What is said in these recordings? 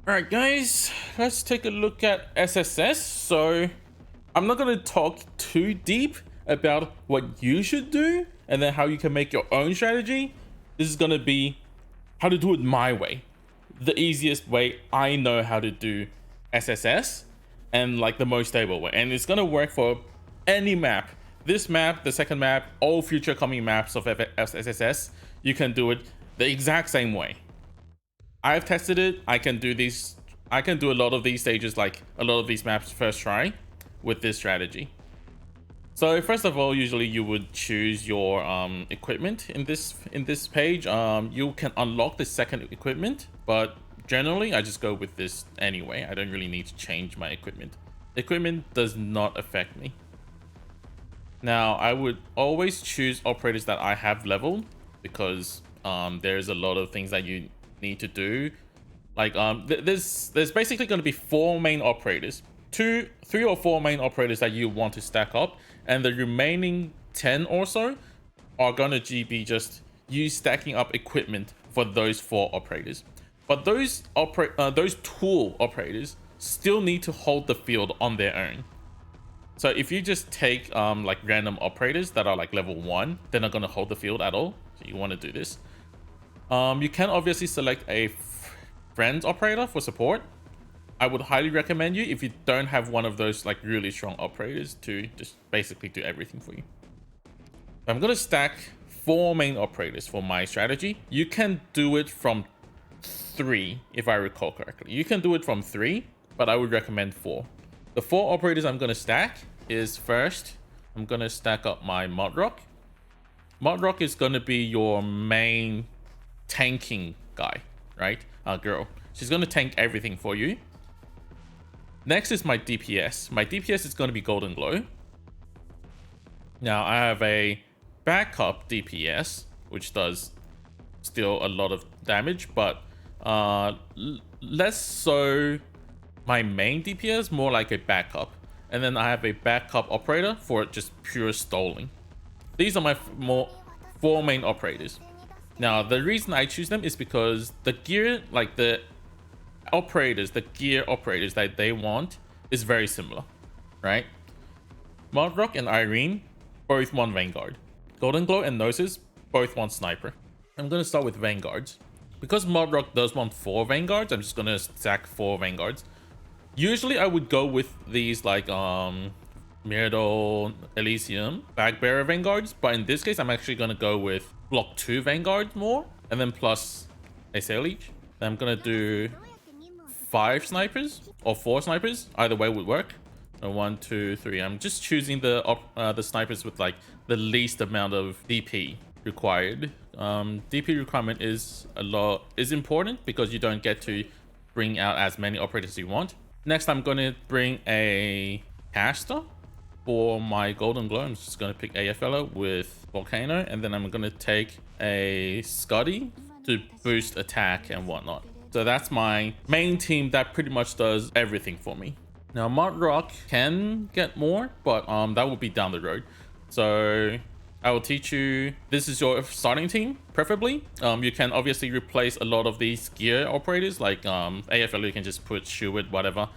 Alright guys, let's take a look at SSS. So I'm not going to talk too deep about what you should do and then how you can make your own strategy. This is going to be how to do it my way, the easiest way I know how to do SSS, and like the most stable way, and it's going to work for any map. This map, the second map, all future coming maps of SSS, you can do it the exact same way. I've tested it. I can do a lot of these stages, like a lot of these maps first try with this strategy. So first of all, usually you would choose your equipment in this page. You can unlock the second equipment, but generally I just go with this anyway. I don't really need to change my equipment. Equipment does not affect me. Now I would always choose operators that I have leveled, because there's a lot of things that you need to do. Like there's basically going to be 4 main operators, 3 or 4 main operators that you want to stack up, and the remaining 10 or so are going to be just you stacking up equipment for those 4 operators. But those tool operators still need to hold the field on their own. So if you just take like random operators that are like level 1, they're not going to hold the field at all. So you want to do this. You can obviously select a friend operator for support. I would highly recommend you, if you don't have one of those like really strong operators, to just basically do everything for you. I'm going to stack 4 main operators for my strategy. You can do it from 3, if I recall correctly. You can do it from 3, but I would recommend 4. The 4 operators I'm going to stack is, first, I'm going to stack up my Modrock. Modrock is going to be your main tanking guy, right? Girl. She's going to tank everything for you. Next is my DPS. My DPS is going to be Golden Glow. Now I have a backup DPS, which does still a lot of damage, but less so my main DPS, more like a backup. And then I have a backup operator for just pure stalling. These are my 4 main operators. Now, the reason I choose them is because the gear, like the gear operators that they want is very similar, right? Modrock and Irene both want Vanguard. Golden Glow and Gnosis both want Sniper. I'm going to start with Vanguards. Because Modrock does want 4 Vanguards, I'm just going to stack 4 Vanguards. Usually I would go with these like Myrdal, Elysium, Bagbearer Vanguards, but in this case I'm actually going to go with Block 2 Vanguard more, and then plus a Sail Leech. Then I'm going to do 5 snipers or 4 snipers, either way would work. 1, 2, 3. I'm just choosing the snipers with like the least amount of DP required. DP requirement is important because you don't get to bring out as many operators as you want. Next, I'm going to bring a caster for my Golden Glow. I'm just going to pick AFLO with Volcano, and then I'm going to take a Scuddy to boost attack and whatnot. So that's my main team that pretty much does everything for me. Now Modrock can get more, but that will be down the road. So I will teach you, this is your starting team, preferably. You can obviously replace a lot of these gear operators, like AFL, you can just put Shuit, whatever.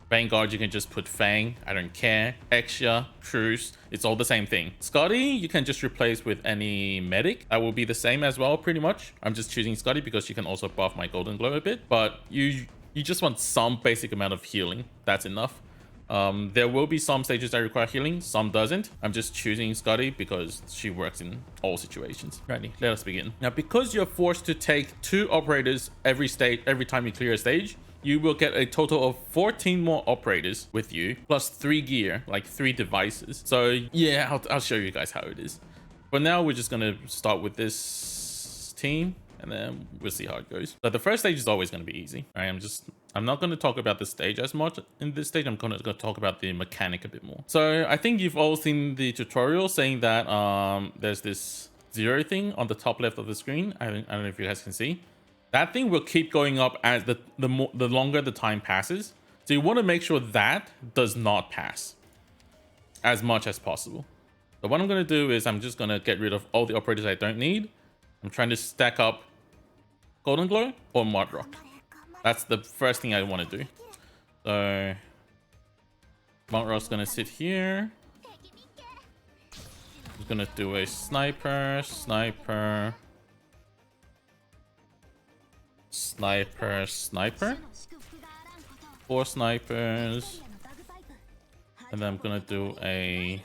Vanguard, you can just put Fang, I don't care. Exia, Cruise, it's all the same thing. Scotty, you can just replace with any medic. That will be the same as well, pretty much. I'm just choosing Scotty because you can also buff my Golden Glow a bit, but you just want some basic amount of healing. That's enough. There will be some stages that require healing, some doesn't. I'm just choosing Scotty because she works in all situations. Righty, let us begin. Now, because you're forced to take 2 operators every time you clear a stage, you will get a total of 14 more operators with you, plus 3 gear, like 3 devices. So yeah, I'll show you guys how it is. For now, we're just gonna start with this team, and then we'll see how it goes. But the first stage is always going to be easy. I'm not going to talk about the stage as much in this stage. I'm going to talk about the mechanic a bit more. So I think you've all seen the tutorial saying that there's this 0 thing on the top left of the screen. I don't know if you guys can see. That thing will keep going up as the longer the time passes. So you want to make sure that does not pass as much as possible. So what I'm going to do is I'm just going to get rid of all the operators I don't need. I'm trying to stack up Golden Glow or Modrock. That's the first thing I want to do. So Montrock's gonna sit here. He's gonna do a sniper, sniper, sniper, sniper. 4 snipers. And then I'm gonna do a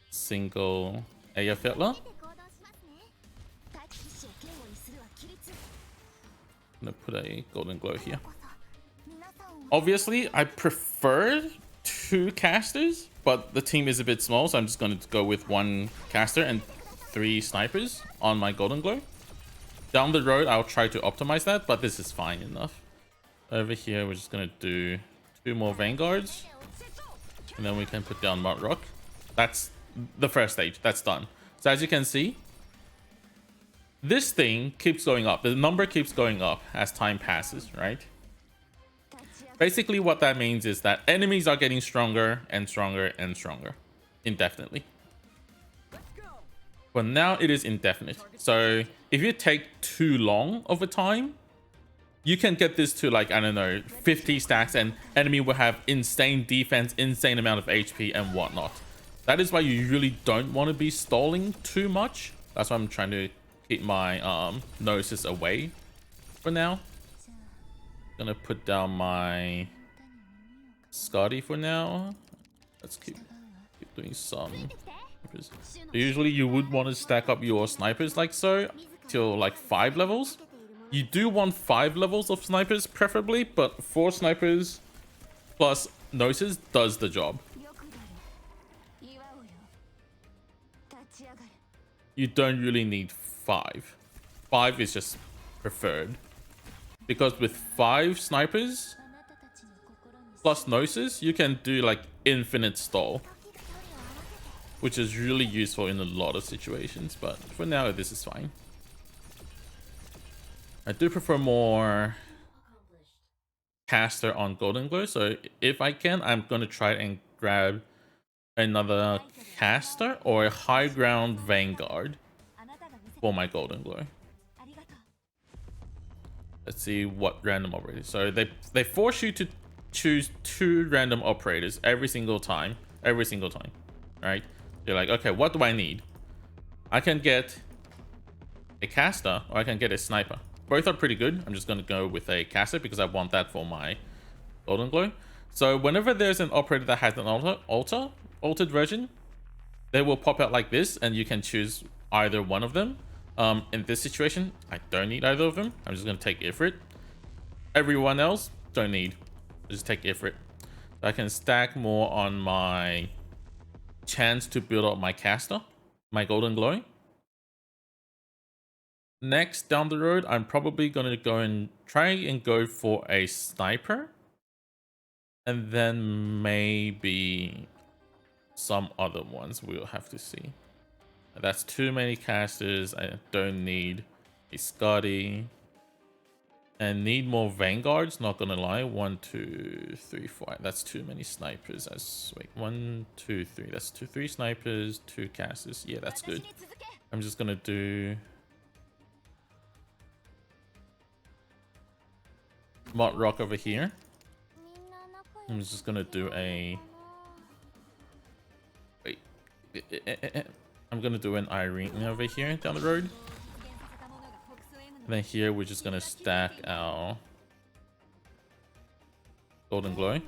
single AF Hitler. I'm gonna put a golden glow here. Obviously, I prefer 2 casters, but the team is a bit small, so I'm just going to go with 1 caster and 3 snipers on my golden glow. Down the road, I'll try to optimize that, but this is fine enough. Over here, we're just going to do 2 more vanguards, and then we can put down Montrock. That's the first stage. That's done. So as you can see, this thing keeps going up. The number keeps going up as time passes, right? Basically, what that means is that enemies are getting stronger and stronger and stronger indefinitely. But now it is indefinite. So if you take too long of a time, you can get this to, like, I don't know, 50 stacks, and enemy will have insane defense, insane amount of HP and whatnot. That is why you really don't want to be stalling too much. That's why I'm trying to keep my Gnosis away for now. Gonna put down my Scotty for now. Let's keep doing some snipers. Usually you would want to stack up your snipers like so till like 5 levels. You do want 5 levels of snipers preferably, but 4 snipers plus Gnosis does the job. You don't really need 5. 5 is just preferred. Because with 5 snipers plus Gnosis, you can do like infinite stall, which is really useful in a lot of situations. But for now, this is fine. I do prefer more caster on golden glow, so if I can, I'm going to try and grab another caster or a high ground vanguard for my golden glow. Let's see what random operators. So they force you to choose 2 random operators every single time. Right? You're like, okay, what do I need? I can get a caster or I can get a sniper. Both are pretty good. I'm just going to go with a caster because I want that for my golden glow. So whenever there's an operator that has an altered version, they will pop out like this, and you can choose either one of them. In this situation, I don't need either of them. I'm just going to take Ifrit. Everyone else, don't need. Just take Ifrit. So I can stack more on my chance to build up my caster, my golden glow. Next, down the road, I'm probably going to go and try and go for a sniper. And then maybe some other ones we'll have to see. That's too many casters. I don't need a Scotty. And need more vanguards, not gonna lie. 1, 2, 3, 4. That's too many snipers. Wait, 1, 2, 3. That's 3 snipers, 2 casters. Yeah, that's good. I'm just gonna do Montrock over here. I'm just gonna do a wait. I'm gonna do an Irene over here down the road. And then here we're just gonna stack our golden glow.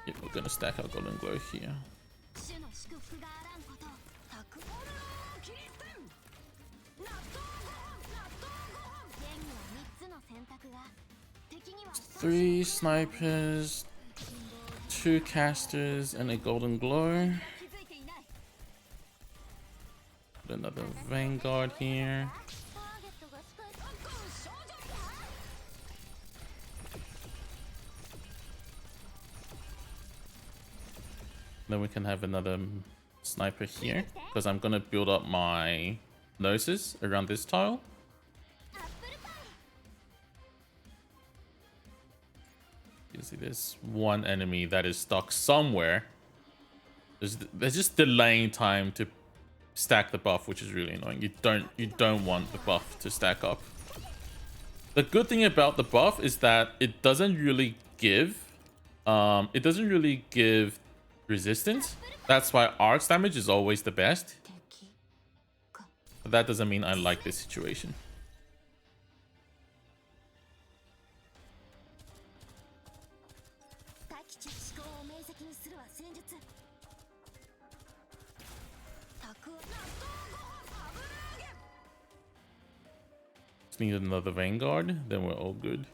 Yeah, we're gonna stack our golden glow here. Three snipers, 2 casters, and a golden glow. Put another vanguard here. Then we can have another sniper here, because I'm gonna build up my Gnosis around this tile. You see there's one enemy that is stuck somewhere. They're just delaying time stack the buff, which is really annoying. You don't want the buff to stack up. The good thing about the buff is that it doesn't really give resistance. That's why arcs damage is always the best. But that doesn't mean I like this situation. Just need another Vanguard, then we're all good.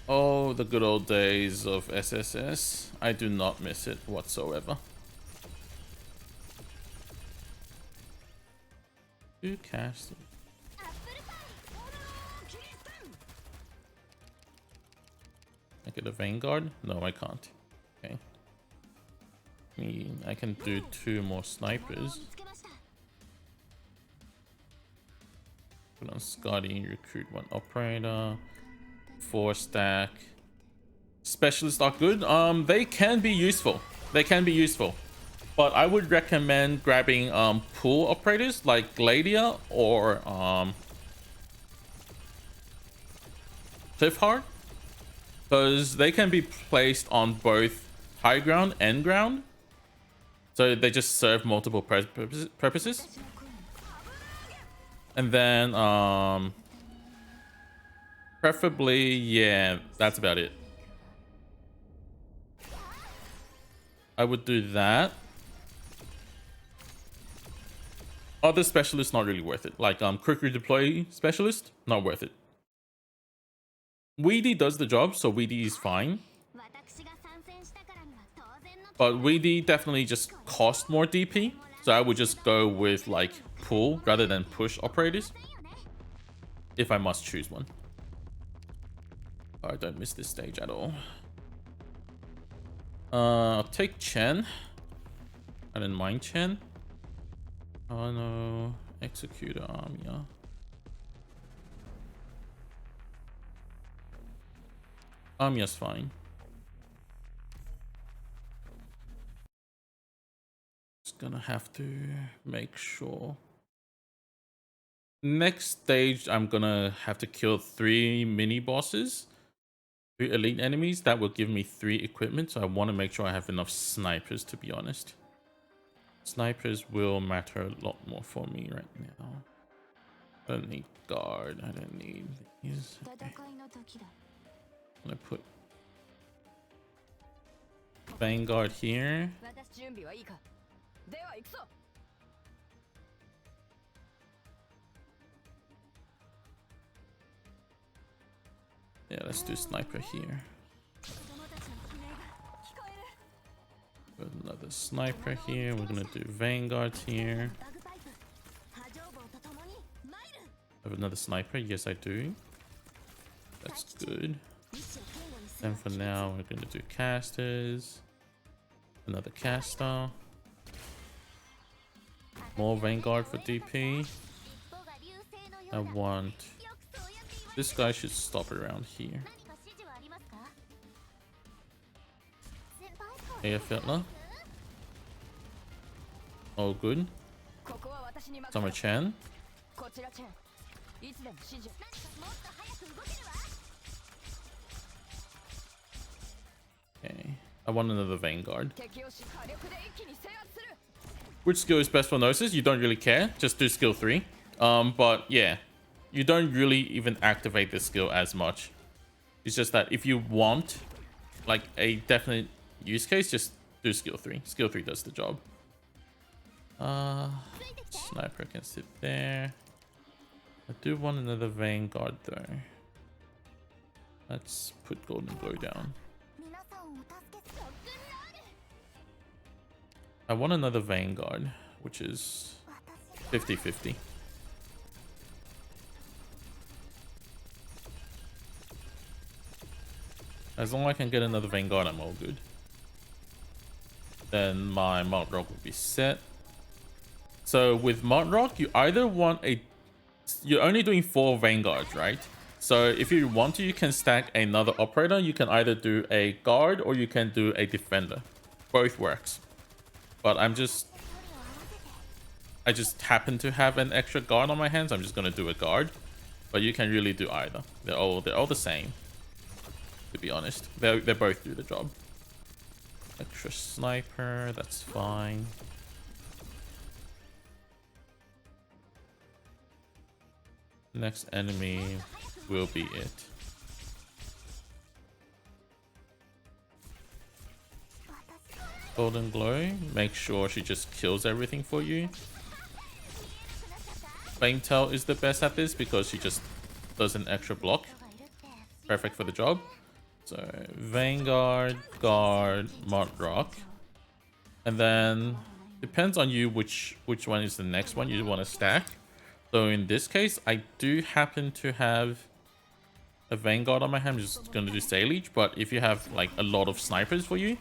Oh, the good old days of SSS. I do not miss it whatsoever. Two casters. I get a Vanguard? No, I can't. Okay. I can do 2 more snipers. Put on Scotty, recruit 1 operator. 4 stack. Specialists are good. They can be useful. They can be useful. But I would recommend grabbing pool operators like Gladia or Cliffheart, because they can be placed on both high ground and ground. So they just serve multiple purposes. And then preferably, yeah, that's about it. I would do that. Other specialists, not really worth it. Like quick redeploy specialist, not worth it. Weedy does the job, so Weedy is fine. But Weedy definitely just cost more DP. So I would just go with like pull rather than push operators. If I must choose one. I don't miss this stage at all. I'll take Chen. I didn't mind Chen. Oh no, Executor Armia. Armia's fine. Just gonna have to make sure. Next stage, I'm gonna have to kill 3 mini bosses. 3 elite enemies. That will give me 3 equipment, so I want to make sure I have enough snipers, to be honest. Snipers will matter a lot more for me right now. I don't need guard. I don't need these. Okay. I'm gonna put Vanguard here. Yeah, let's do sniper here. Put another sniper here. We're gonna do Vanguards here. I have another sniper. Yes, I do. That's good. And for now, we're gonna do casters. Another caster. More Vanguard for DP. I want... This guy should stop around here. AF Hitler. Oh, good. Summer Chan. Okay. I want another Vanguard. Which skill is best for Gnosis? You don't really care. Just do skill 3. But yeah. You don't really even activate this skill as much. It's just that if you want like a definite use case, just do skill 3. Skill 3 does the job. Sniper can sit there. I do want another Vanguard though. Let's put Golden Glow down. I want another Vanguard, which is 50-50. As long as I can get another Vanguard, I'm all good. Then my Mod Rock will be set. So with Mod Rock, you either want a you're only doing 4 vanguards, right? So if you want to, you can stack another operator. You can either do a guard or you can do a defender. Both works. But I just happen to have an extra guard on my hands. I'm just gonna do a guard. But you can really do either. They're all the same. To be honest, they both do the job. Extra sniper, that's fine. Next enemy will be it. Golden Glow, make sure she just kills everything for you. Flametail is the best at this because she just does an extra block. Perfect for the job. So Vanguard, Guard, Modrock. And then depends on you which one is the next one you want to stack. So in this case, I do happen to have a Vanguard on my hand. I'm just going to do Saliage. But if you have like a lot of snipers for you,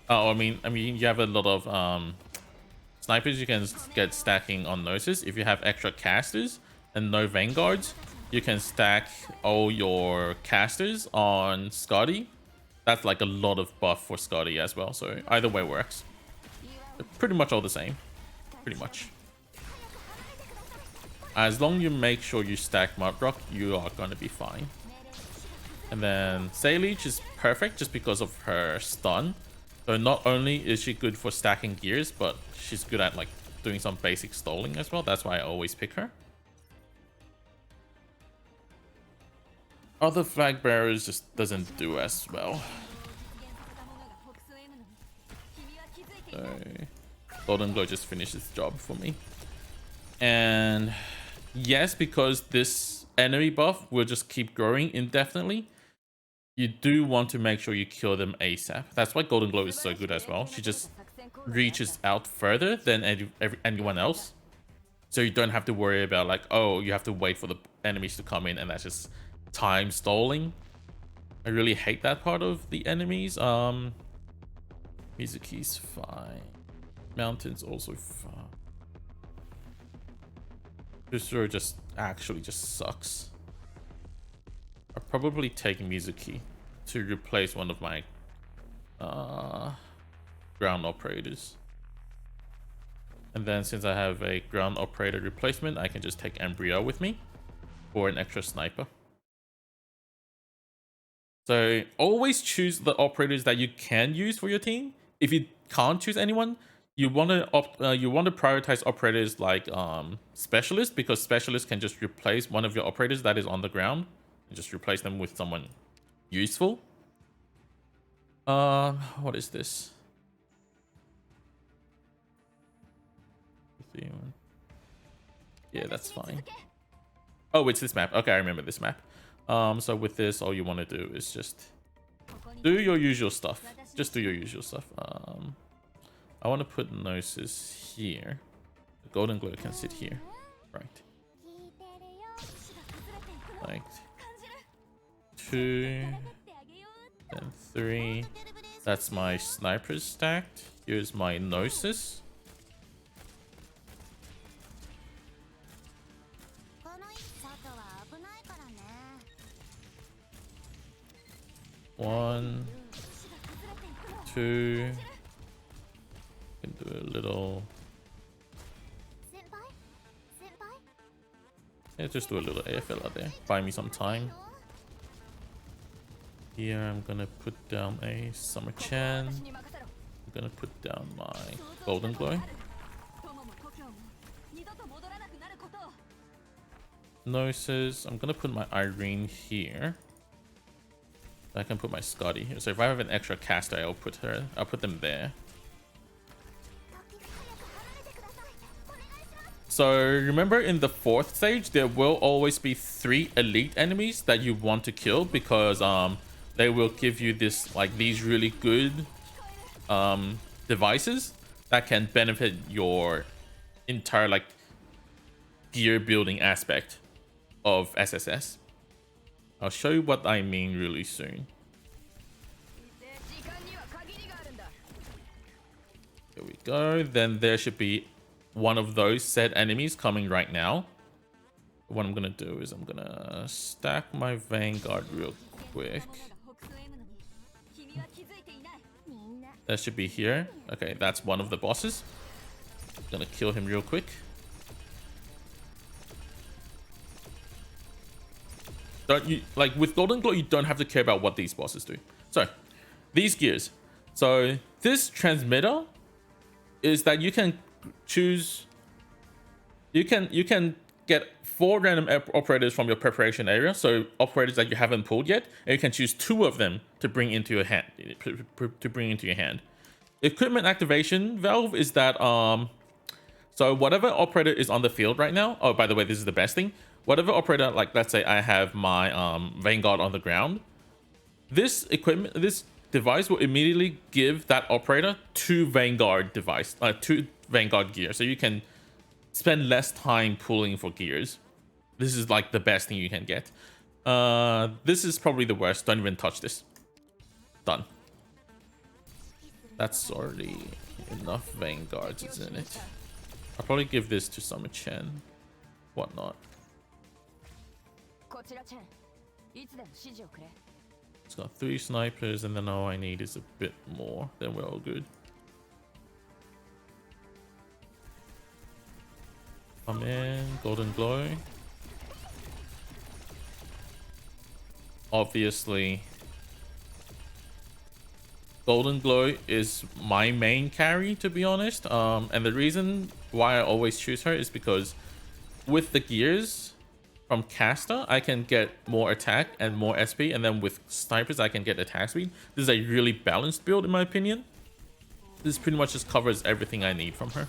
I mean you have a lot of snipers, you can get stacking on Gnosis. If you have extra casters and no Vanguards, you can stack all your casters on Scotty. That's like a lot of buff for Scotty as well. So either way works. They're pretty much all the same. Pretty much. As long as you make sure you stack Mudrock, you are going to be fine. And then Saliage is perfect just because of her stun. So not only is she good for stacking gears, but she's good at like doing some basic stalling as well. That's why I always pick her. Other flag bearers just doesn't do as well. So Golden Glow just finishes the job for me. And yes, because this enemy buff will just keep growing indefinitely, you do want to make sure you kill them ASAP. That's why Golden Glow is so good as well. She just reaches out further than anyone else. So you don't have to worry about like, oh, you have to wait for the enemies to come in and that's just time stalling. I really hate that part of the enemies. Mizuki's fine. Mountain's also fine. Booster just actually just sucks. I'll probably take Mizuki to replace one of my ground operators. And then since I have a ground operator replacement, I can just take Embryo with me for an extra sniper. So always choose the operators that you can use for your team. If you can't choose anyone, you want to prioritize operators like specialists, because specialists can just replace one of your operators that is on the ground and just replace them with someone useful. What is this? Yeah, that's fine. Oh, it's this map. Okay, I remember this map. So with this, all you want to do is just do your usual stuff. Just do your usual stuff. I want to put Gnosis here. The Golden Glow can sit here. Right. Like 2 and 3. That's my snipers stacked. Here's my Gnosis. One, 2. Can do a little. Yeah, just do a little AFL out there. Buy me some time. Here I'm gonna put down a Summer Chan. I'm gonna put down my Golden Glow. Gnosis. I'm gonna put my Irene here. I can put my Scotty here. So if I have an extra caster, I'll put them there. So remember, in the 4th stage, there will always be 3 elite enemies that you want to kill, because they will give you this these really good devices that can benefit your entire gear building aspect of SSS. I'll show you what I mean really soon. Here we go. Then there should be one of those said enemies coming right now. What I'm gonna do is I'm gonna stack my Vanguard real quick. That should be here. Okay, that's one of the bosses. Gonna kill him real quick. Don't you like with Golden Glow? You don't have to care about what these bosses do. So these gears. So this transmitter is that you can choose. You can get 4 random operators from your preparation area. So operators that you haven't pulled yet, and you can choose 2 of them to bring into your hand. Equipment activation valve is that so whatever operator is on the field right now. Oh, by the way, this is the best thing. Whatever operator, like let's say I have my Vanguard on the ground, this device will immediately give that operator 2 Vanguard gear, so you can spend less time pulling for gears. This is like the best thing you can get. This is probably the worst. Don't even touch this. Done. That's already enough Vanguards, isn't it? I'll probably give this to Summer Chen. Whatnot. It's got 3 snipers, and then all I need is a bit more. Then we're all good. Come in, Golden Glow. Obviously, Golden Glow is my main carry, to be honest. And the reason why I always choose her is because with the gears from caster, I can get more attack and more SP, and then with snipers, I can get attack speed. This is a really balanced build, in my opinion. This pretty much just covers everything I need from her.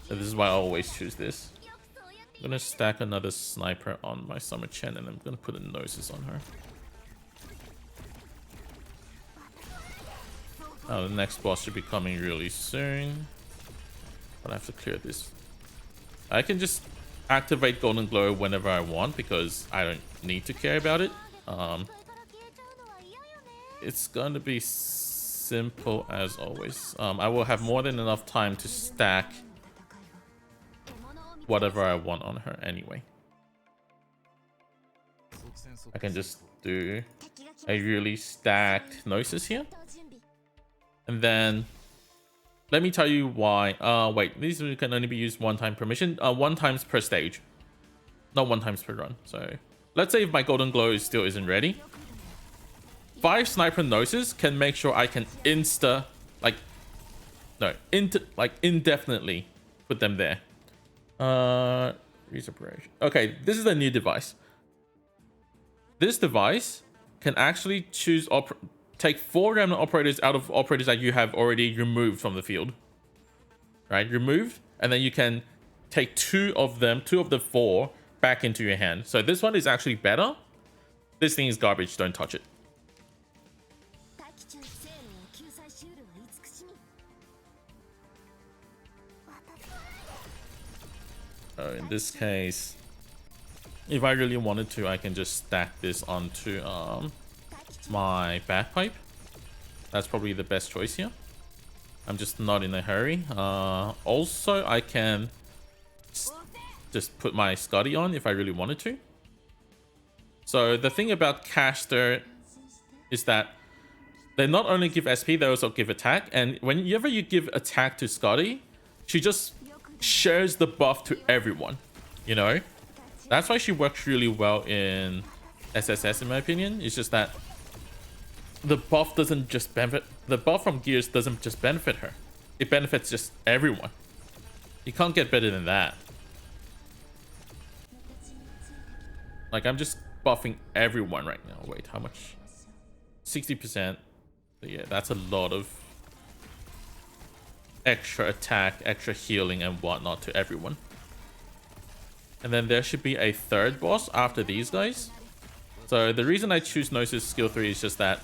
So this is why I always choose this. I'm gonna stack another sniper on my Summer Chen, and I'm gonna put a Gnosis on her. Oh, the next boss should be coming really soon. But I have to clear this. I can just activate Golden Glow whenever I want because I don't need to care about it. It's going to be simple as always. I will have more than enough time to stack whatever I want on her anyway. I can just do a really stacked Gnosis here. And then let me tell you why. Wait, these can only be used 1 time per mission. 1 times per stage, not 1 times per run. So let's say if my Golden Glow still isn't ready, 5 sniper Gnosis can make sure I can indefinitely put them there. Reseparation. Okay, this is a new device. This device can actually choose take 4 random operators out of operators that you have already removed from the field. Right, removed, and then you can take 2 of them, 2 of the 4 back into your hand. So this one is actually better. This thing is garbage. Don't touch it. In this case, if I really wanted to, I can just stack this onto my bagpipe. That's probably the best choice here. I'm just not in a hurry. Also, I can just put my Scotty on if I really wanted to. So the thing about caster is that they not only give SP, they also give attack. And whenever you give attack to Scotty, she just shares the buff to everyone, you know. That's why she works really well in SSS, in my opinion. It's just that the buff doesn't just benefit, the buff from gears doesn't just benefit her, it benefits just everyone. You can't get better than that. Like, I'm just buffing everyone right now. Wait, how much? 60%. So yeah, that's a lot of extra attack, extra healing and whatnot to everyone. And then there should be a 3rd boss after these guys. So the reason I choose Gnosis skill 3 is just that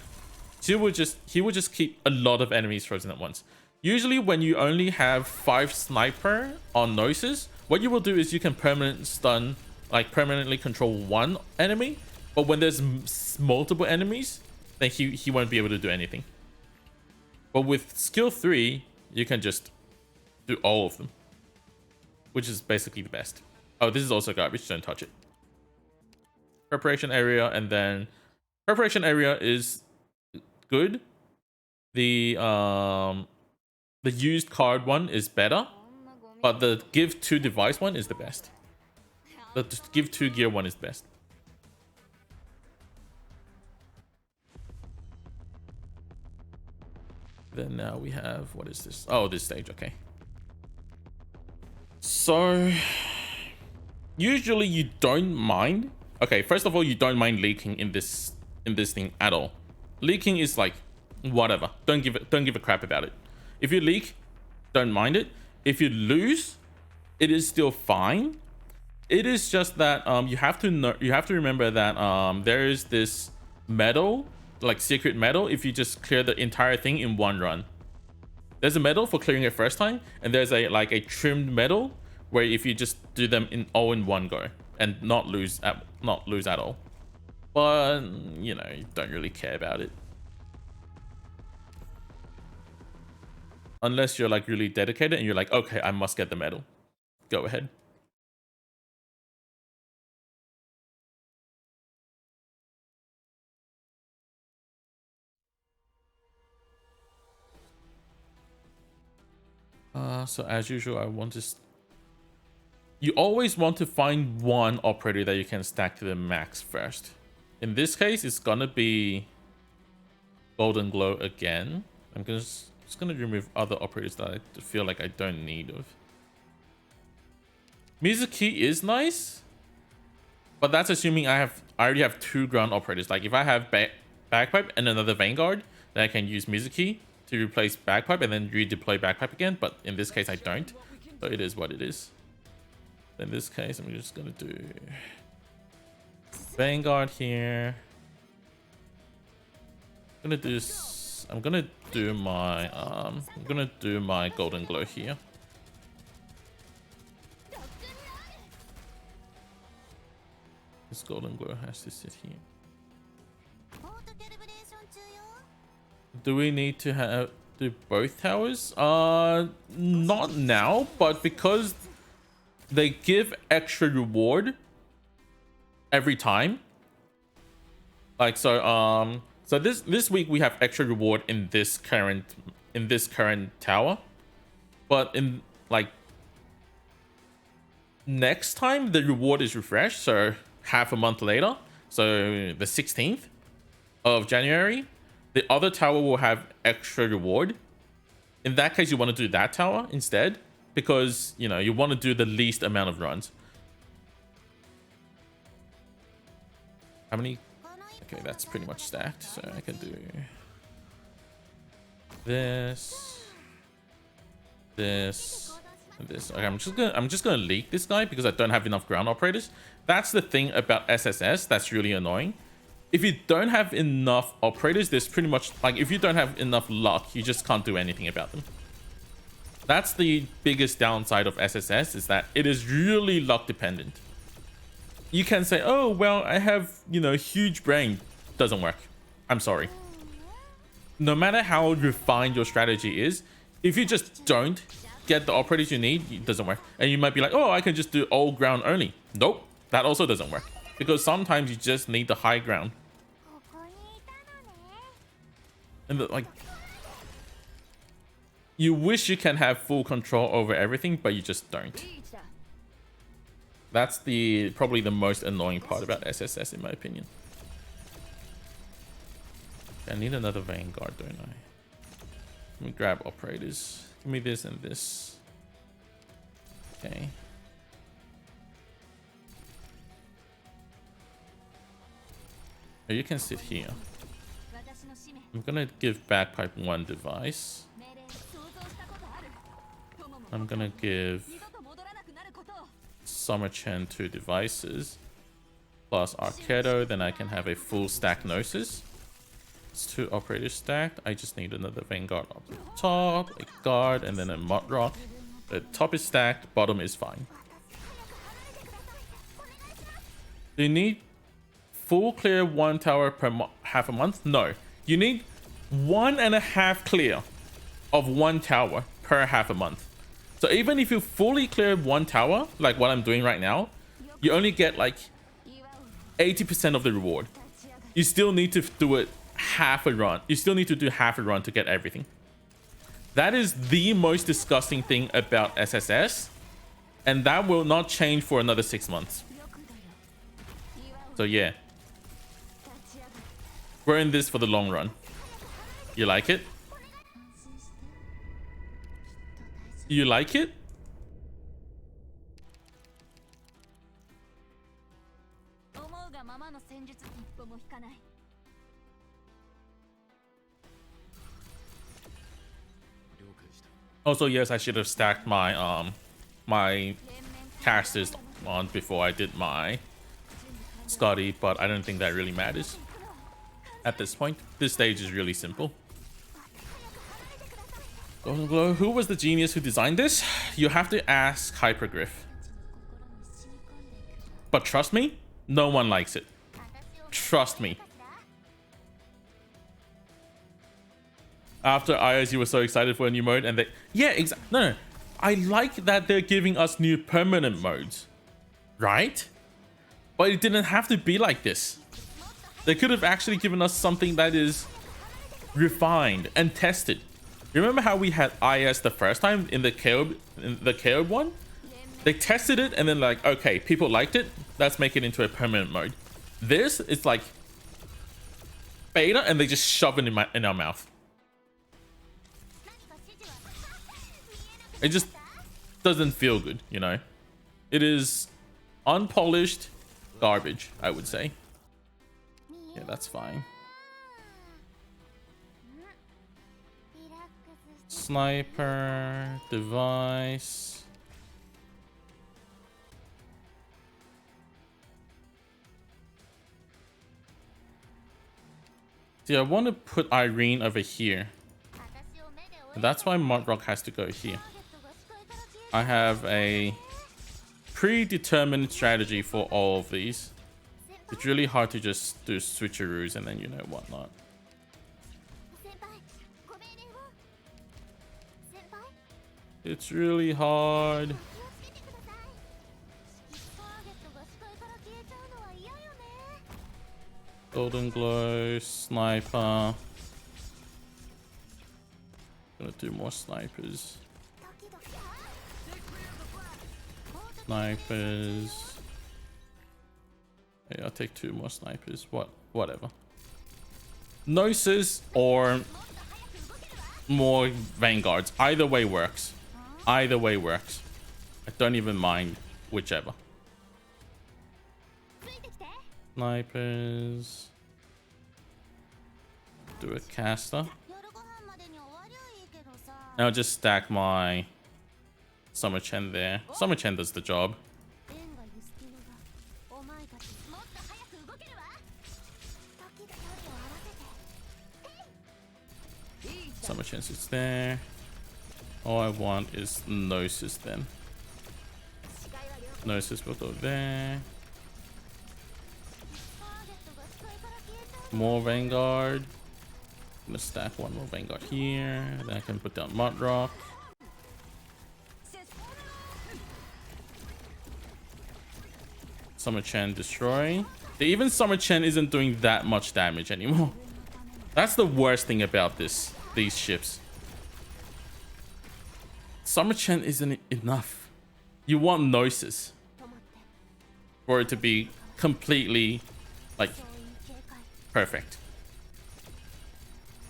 he would just keep a lot of enemies frozen at once. Usually when you only have 5 sniper on Gnosis, what you will do is you can permanently control 1 enemy. But when there's multiple enemies, then he won't be able to do anything. But with skill 3, you can just do all of them, which is basically the best. Oh, this is also garbage. Don't touch it. preparation area, and then preparation area is good. The used card one is better, but the give to device one is the best. The give to gear one is best. Then now we have, what is this? Oh, this stage, okay. So usually you don't mind. Okay, first of all, you don't mind leaking in this thing at all. Leaking is like whatever. Don't give a crap about it. If you leak, don't mind it. If you lose, it is still fine. It is just that you have to remember that there is this medal, like secret medal, if you just clear the entire thing in one run. There's a medal for clearing it first time, and there's a trimmed medal where if you just do them all in one go and not lose at all. But you know, you don't really care about it. Unless you're like really dedicated and you're like, okay, I must get the medal. Go ahead. So as usual, you always want to find one operator that you can stack to the max first. In this case, it's gonna be Golden Glow again. I'm just gonna remove other operators that I feel like I don't need of. Mizuki is nice, but that's assuming I already have 2 ground operators. Like if I have Bagpipe and another Vanguard, then I can use Mizuki to replace Bagpipe and then redeploy Bagpipe again. But in this case, I don't. So it is what it is. In this case, I'm just gonna do Vanguard here. I'm gonna do my Golden Glow here. This Golden Glow has to sit here. Do we need to do both towers? Not now, but because they give extra reward every time. Like so this week we have extra reward in this current tower. But in like next time the reward is refreshed, so half a month later, so the 16th of January, the other tower will have extra reward. In that case, you want to do that tower instead, because you know you want to do the least amount of runs. How many? Okay, that's pretty much stacked, so I can do this, and this. Okay, I'm just gonna leak this guy because I don't have enough ground operators. That's the thing about SSS that's really annoying. If you don't have enough operators, there's pretty much like if you don't have enough luck, you just can't do anything about them. That's the biggest downside of SSS, is that it is really luck dependent. You can say, oh, well, I have, you know, huge brain. Doesn't work. I'm sorry. No matter how refined your strategy is, if you just don't get the operators you need, it doesn't work. And you might be like, oh, I can just do all ground only. Nope, that also doesn't work. Because sometimes you just need the high ground. And like, you wish you can have full control over everything, but you just don't. That's probably the most annoying part about SSS, in my opinion. I need another Vanguard, don't I? Let me grab operators. Give me this and this. Okay. Oh, you can sit here. I'm gonna give Bagpipe 1 device. I'm gonna give Summer Chen 2 devices plus Arcado, then I can have a full stack Gnosis. It's 2 operators stacked. I just need another Vanguard up the top, a guard, and then a Mud Rock. The top is stacked, bottom is fine. Do you need full clear 1 tower per half a month? No. You need 1.5 clear of 1 tower per half a month. So even if you fully clear 1 tower, like what I'm doing right now, you only get like 80% of the reward. You still need to do it half a run. You still need to do half a run to get everything. That is the most disgusting thing about SSS, and that will not change for another 6 months. So yeah, we're in this for the long run. You like it? You like it? Also, yes, I should have stacked my my casters on before I did my Scotty, but I don't think that really matters at this point. This stage is really simple. Golden Glow. Who was the genius who designed this? You have to ask Hypergriff. But trust me, no one likes it. Trust me. After IS, you were so excited for a new mode, and they... Yeah, exactly. No, I like that they're giving us new permanent modes. Right? But it didn't have to be like this. They could have actually given us something that is refined and tested. Remember how we had IS the first time in the KO one? They tested it and then like, okay, people liked it. Let's make it into a permanent mode. This is like beta and they just shove it in our mouth. It just doesn't feel good, you know? It is unpolished garbage, I would say. Yeah, that's fine. Sniper, device. See, I want to put Irene over here. That's why Mudrock has to go here. I have a predetermined strategy for all of these. It's really hard to just do switcheroos and then you know whatnot. It's really hard. Golden Glow, Sniper. Gonna do more snipers. Snipers. Hey, I'll take 2 more snipers. Whatever. Gnosis or more Vanguards. Either way works. Either way works. I don't even mind whichever. Snipers. Do a caster. And I'll just stack my Summer Chen there. Summer Chen does the job. Summer Chen sits there. All I want is Gnosis then. Gnosis will go there. More Vanguard. I'm gonna stack 1 more Vanguard here. Then I can put down Mudrock. Summer Chen destroy. Even Summer Chen isn't doing that much damage anymore. That's the worst thing about these ships. Summer Chen isn't enough. You want Gnosis for it to be completely like perfect.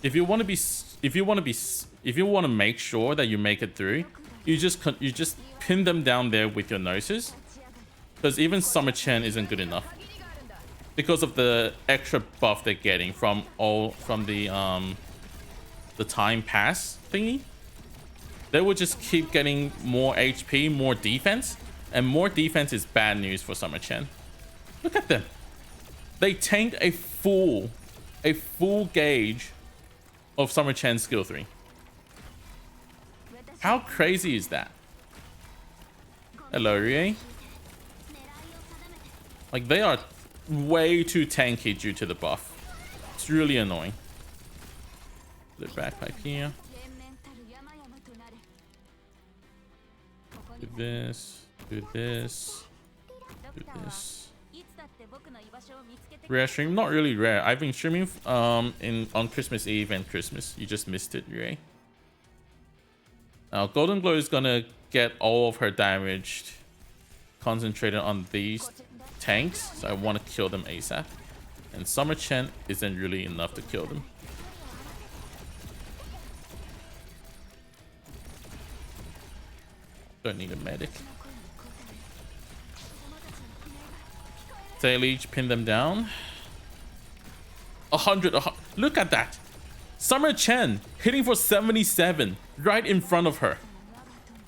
If you want to make sure that you make it through, you just pin them down there with your Gnosis, because even Summer Chen isn't good enough because of the extra buff they're getting from the time pass thingy. They will just keep getting more HP, more defense, and more defense is bad news for Summer Chen. Look at them. They tanked a full gauge of Summer Chen's skill 3. How crazy is that? Hello, Rie. Like, they are way too tanky due to the buff. It's really annoying. The backpack here. Do this. Do this. Do this. Rare stream, not really rare. I've been streaming on Christmas Eve and Christmas. You just missed it, Ray. Now Golden Glow is gonna get all of her damage concentrated on these tanks, so I want to kill them ASAP. And Summer Chen isn't really enough to kill them. Don't need a medic. Leech, pin them down. 100. Look at that. Summer Chen hitting for 77 right in front of her.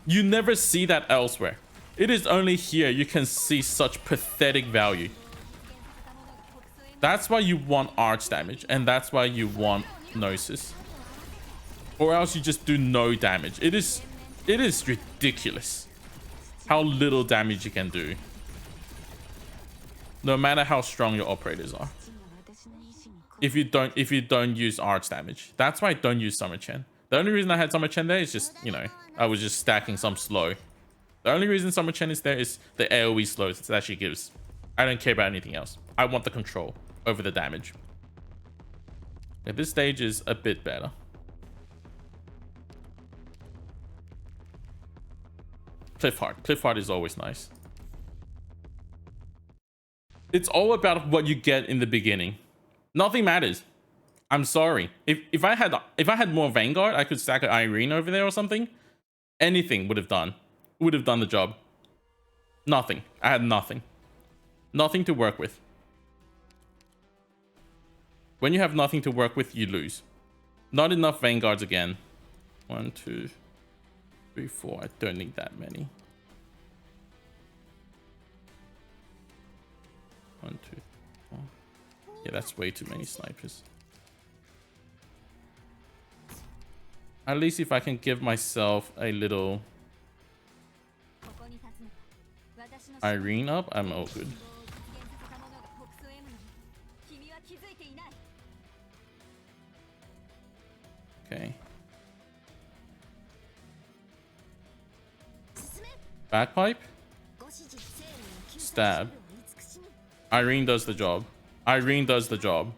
You never see that elsewhere. It is only here you can see such pathetic value. That's why you want arch damage, and that's why you want Gnosis. Or else you just do no damage. It is ridiculous how little damage you can do, no matter how strong your operators are. If you don't use arch damage. That's why I don't use Summer Chen. The only reason I had Summer Chen there is just, you know, I was just stacking some slow. The only reason Summer Chen is there is the AoE slows that she gives. I don't care about anything else. I want the control over the damage. Yeah, this stage is a bit better. Cliffheart. Cliffheart is always nice. It's all about what you get in the beginning. Nothing matters. I'm sorry. If I had more Vanguard, I could stack an Irene over there or something. Anything would have done the job. Nothing. I had nothing. Nothing to work with. When you have nothing to work with, you lose. Not enough Vanguards again. 1, 2, 3, 4. I don't need that many. 1, 2, 4. Yeah, that's way too many snipers. At least if I can give myself a little Irene up, I'm all good. Okay. Backpipe. Stab. Irene does the job. Irene does the job.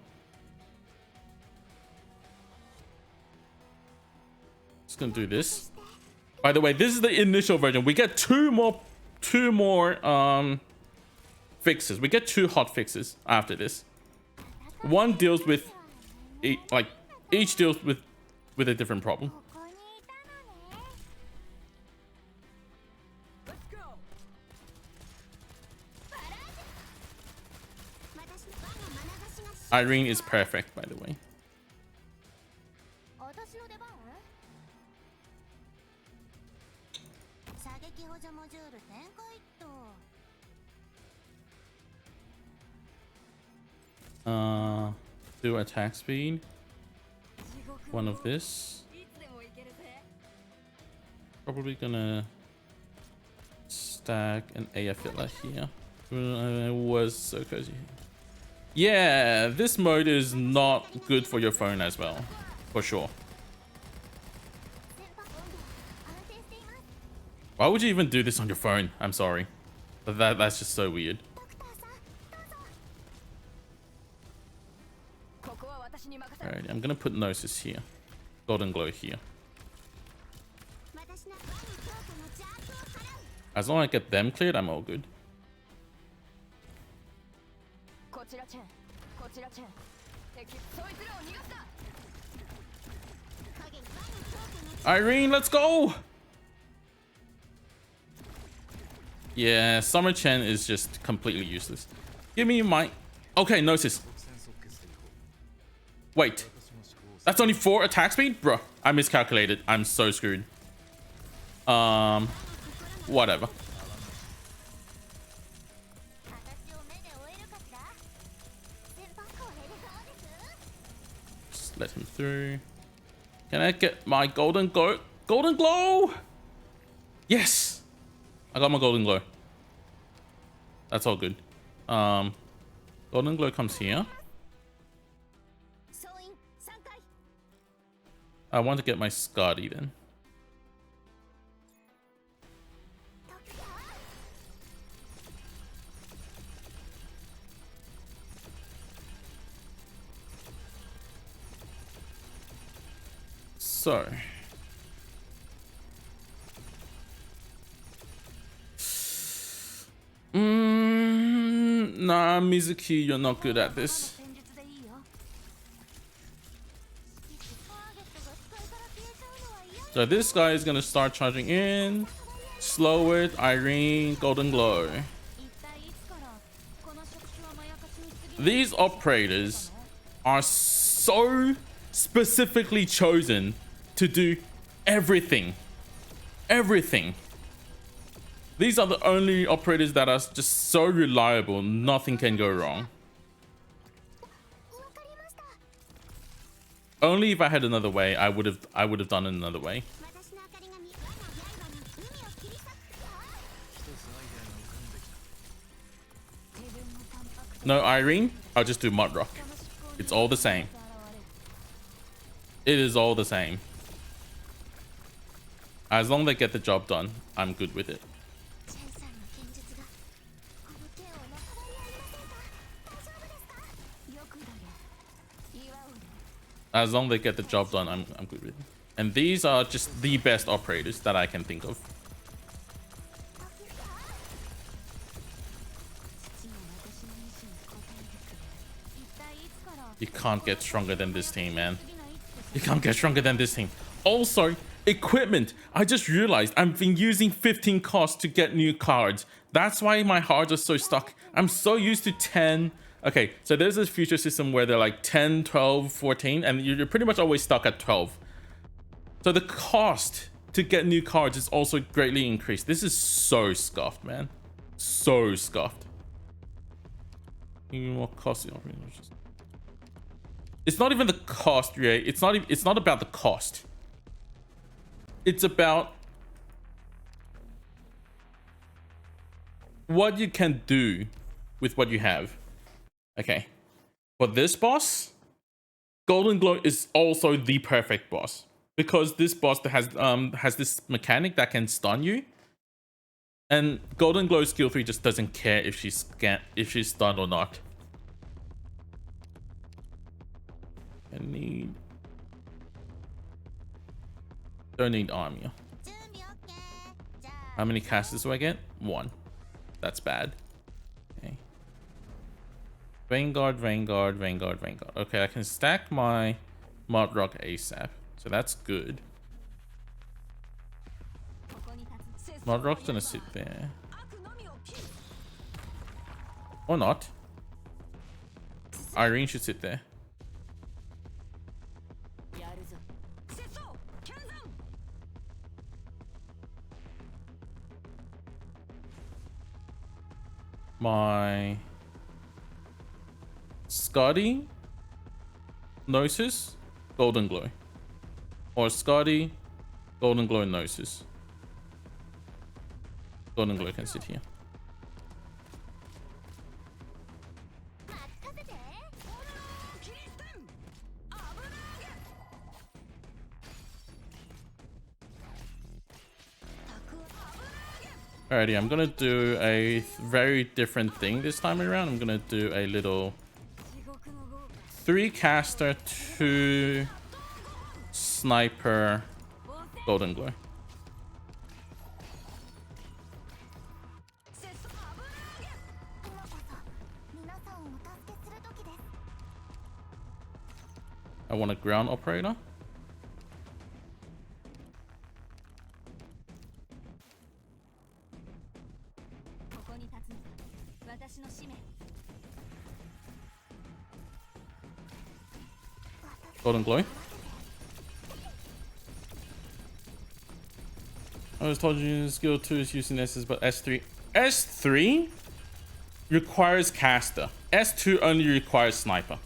Just gonna do this. By the way, this is the initial version. We get two more fixes. We get 2 hot fixes after this. One deals with each deals with a different problem. Irene is perfect, by the way. Do attack speed. One of this. Probably gonna stack an AFilla here. It was so cozy. Yeah, this mode is not good for your phone as well, for sure. Why would you even do this on your phone? I'm sorry, but that's just so weird. Alright, I'm gonna put Gnosis here. Golden Glow here. As long as I get them cleared, I'm all good. Irene, let's go! Yeah, Summer Chen is just completely useless. Give me my... Okay, Gnosis. Wait. That's only 4 attack speed? Bro, I miscalculated. I'm so screwed. Whatever. Just let him through. Can I get my golden glow? Golden glow! Yes! I got my golden glow. That's all good. Golden glow comes here. I want to get my Scotty then. So nah, Mizuki, you're not good at this. So this guy is gonna start charging in. Slow it, Irene, Golden Glow. These operators are so specifically chosen to do everything. Everything. These are the only operators that are just so reliable, nothing can go wrong. Only if I had another way, I would have done it another way. No Irene, I'll just do Mud Rock. It's all the same. It is all the same. As long as they get the job done, I'm good with it. As long as they get the job done, I'm good with it. And these are just the best operators that I can think of. You can't get stronger than this team, man. You can't get stronger than this team. Also, equipment. I just realized I've been using 15 costs to get new cards. That's why my cards are so stuck. I'm so used to 10. Okay, so there's this future system where they're like 10, 12, 14, and you're pretty much always stuck at 12. So the cost to get new cards is also greatly increased. This is so scuffed, man. So scuffed. What cost? It's not even the cost, Ray. It's not about the cost. It's about what you can do with what you have. Okay. For this boss, Golden Glow is also the perfect boss. Because this boss has this mechanic that can stun you. And Golden Glow skill 3 just doesn't care if she's stunned or not. Don't need Armia. How many casters do I get? 1. That's bad. Okay. Vanguard. Okay, I can stack my Mud Rock ASAP. So that's good. Mud Rock's gonna sit there. Or not. Irene should sit there. My Scotty, Gnosis, Golden Glow. Or Scotty, Golden Glow, Gnosis. Golden Glow can sit here. Alrighty, I'm gonna do a very different thing this time around. I'm gonna do a little 3 caster, 2 sniper, Golden Glow. I want a ground operator. Golden Glow. I was told you skill 2 is using SS, but S3. S3 requires caster. S2 only requires sniper.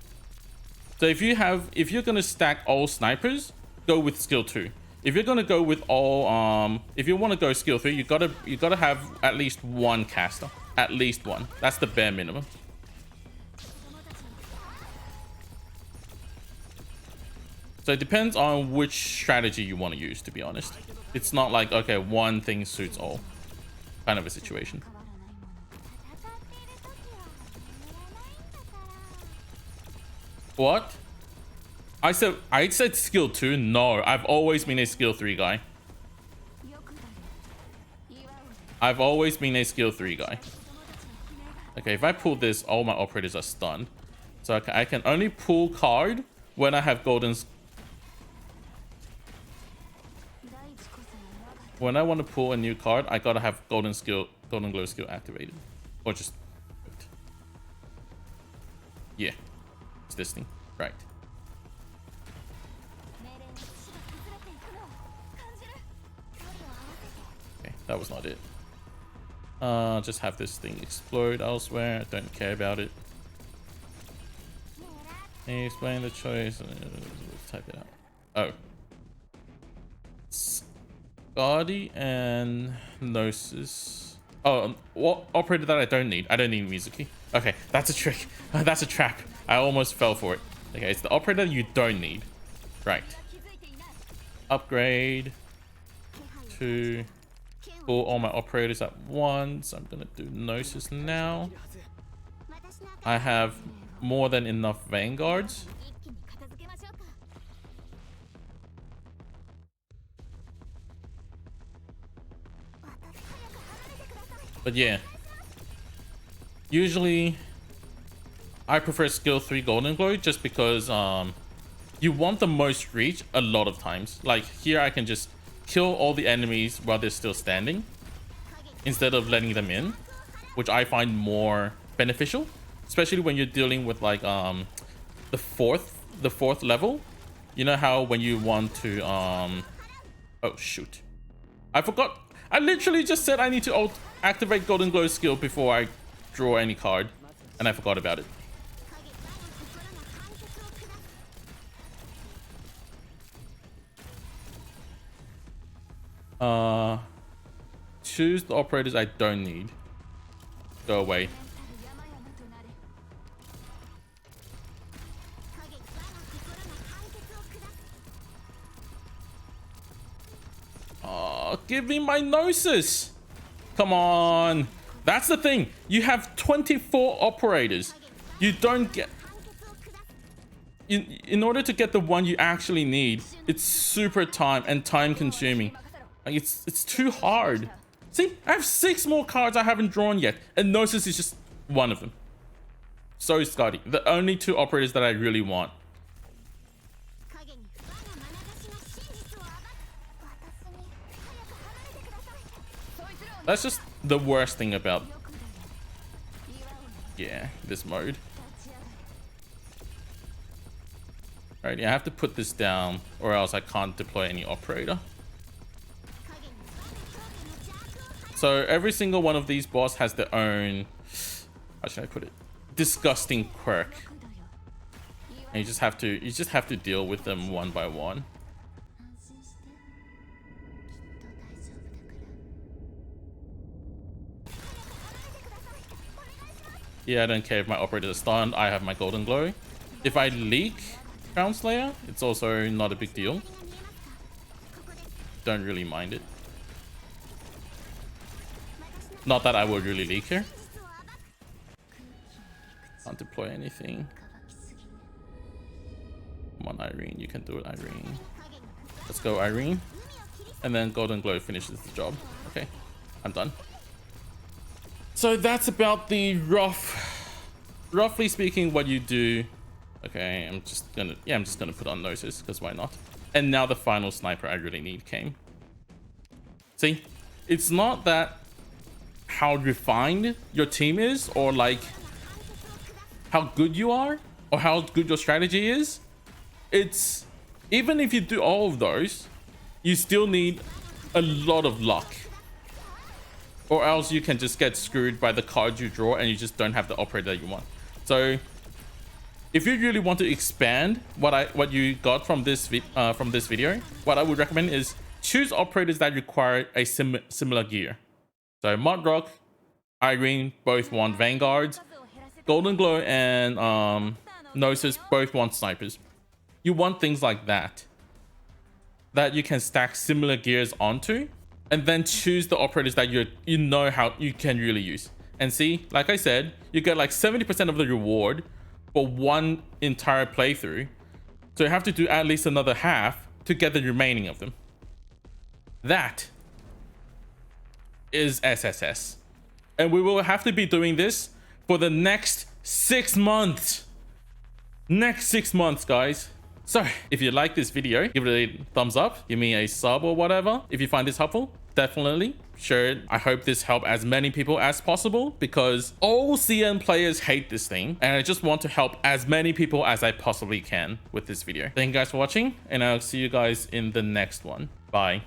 So if you're gonna stack all snipers, go with skill 2. If you're gonna go with all if you want to go skill 3, you gotta have at least 1 caster. At least 1. That's the bare minimum. So it depends on which strategy you want to use, to be honest. It's not like, okay, one thing suits all kind of a situation. What? I said skill 2. No, I've always been a skill 3 guy. I've always been a skill 3 guy. Okay, if I pull this, all my operators are stunned. So I can only pull card when I have golden. When I want to pull a new card, I gotta have golden glow skill activated. Or just... Yeah. It's this thing. Right. Okay, that was not it. Just have this thing explode elsewhere. I don't care about it. Can you explain the choice? Type it out. Oh. Scotty and Gnosis. Oh, what operator that I don't need? I don't need Mizuki. Okay, that's a trick. That's a trap. I almost fell for it. Okay, it's the operator you don't need. Right. Upgrade to pull all my operators at once. I'm gonna do Gnosis now. I have more than enough Vanguards. But yeah, usually I prefer skill 3 golden glow just because you want the most reach a lot of times. Like here I can just kill all the enemies while they're still standing instead of letting them in, which I find more beneficial, especially when you're dealing with like the fourth level. You know how when you want to oh shoot, I forgot. I literally just said I need to activate golden glow skill before I draw any card, and I forgot about it. Choose the operators I don't need. Go away. Give me my Gnosis. Come on. That's the thing. You have 24 operators. You don't get... In order to get the one you actually need, it's super time consuming. Like it's too hard. See, I have 6 more cards I haven't drawn yet, and Gnosis is just one of them. So is Scotty. The only 2 operators that I really want. That's just the worst thing about, yeah, this mode. Alright, yeah, I have to put this down or else I can't deploy any operator. So every single one of these boss has their own, how should I put it, disgusting quirk. And you just have to deal with them one by one. Yeah, I don't care if my operators are stunned. I have my golden glow. If I leak Crown Slayer, it's also not a big deal. Don't really mind it. Not that I would really leak here. Can't deploy anything. Come on, Irene. You can do it, Irene. Let's go, Irene. And then golden glow finishes the job. Okay, I'm done. So that's about the roughly speaking what you do. Okay, I'm just gonna put on Gnosis because why not? And now the final sniper I really need came. See, it's not that how refined your team is or like how good you are or how good your strategy is. It's even if you do all of those, you still need a lot of luck. Or else you can just get screwed by the cards you draw and you just don't have the operator that you want. So if you really want to expand what you got from this video, what I would recommend is choose operators that require a similar gear. So Modrock, Irene both want Vanguards. Golden Glow and Gnosis both want snipers. You want things like that you can stack similar gears onto. And then choose the operators that you know how you can really use. And see, like I said, you get like 70% of the reward for one entire playthrough. So you have to do at least another half to get the remaining of them. That is SSS. And we will have to be doing this for the next 6 months. Next 6 months, guys. So if you like this video, give it a thumbs up, give me a sub or whatever. If you find this helpful, definitely share it. I hope this helped as many people as possible, because all CN players hate this thing, and I just want to help as many people as I possibly can with this video. Thank you guys for watching, and I'll see you guys in the next one. Bye.